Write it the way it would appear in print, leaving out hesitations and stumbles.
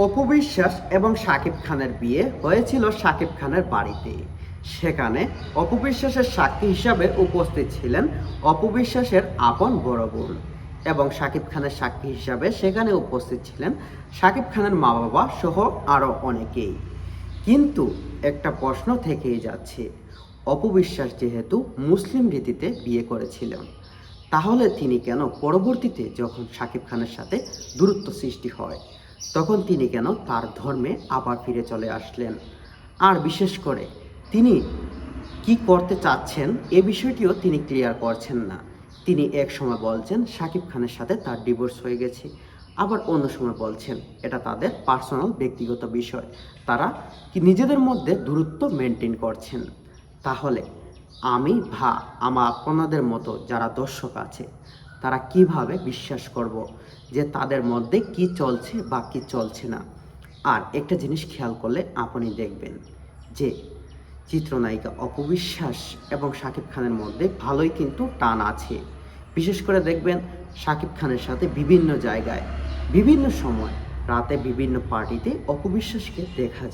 অপু বিশ্বাস এবং শাকিব খানের বিয়ে হয়েছিল শাকিব খানের বাড়িতে। সেখানে অপু বিশ্বাসের সাক্ষী হিসাবে উপস্থিত ছিলেন অপু বিশ্বাসের আপন বড় বোন, এবং শাকিব খানের সাক্ষী হিসাবে সেখানে উপস্থিত ছিলেন শাকিব খানের মা বাবা সহ আরও অনেকেই। কিন্তু একটা প্রশ্ন থেকেই যাচ্ছে, অপু বিশ্বাস যেহেতু মুসলিম রীতিতে বিয়ে করেছিলেন, তাহলে তিনি কেন পরবর্তীতে যখন শাকিব খানের সাথে দূরত্ব সৃষ্টি হয় তখন তিনি কেন তার ধর্মে আবার ফিরে চলে আসলেন? আর বিশেষ করে তিনি কি করতে চাচ্ছেন এ বিষয়টিও তিনি ক্লিয়ার করছেন না। তিনি এক সময় বলছেন শাকিব খানের সাথে তার ডিভোর্স হয়ে গেছে, আবার অন্য সময় বলছেন এটা তাদের পার্সোনাল ব্যক্তিগত বিষয়, তারা কি নিজেদের মধ্যে দূরত্ব মেনটেন করছেন। তাহলে আমি আপনাদের মতো যারা দর্শক আছে তারা কিভাবে বিশ্বাস করব যে তাদের মধ্যে কি চলছে বা কি চলছে না? আর একটা জিনিস খেয়াল করলে আপনি দেখবেন যে চিত্রনায়িকা অপু বিশ্বাস এবং শাকিব খানের মধ্যে ভালোই কিন্তু টান আছে। বিশেষ করে দেখবেন শাকিব খানের সাথে বিভিন্ন জায়গায় বিভিন্ন সময় রাতে বিভিন্ন পার্টিতে অপু বিশ্বাসকে দেখা যায়।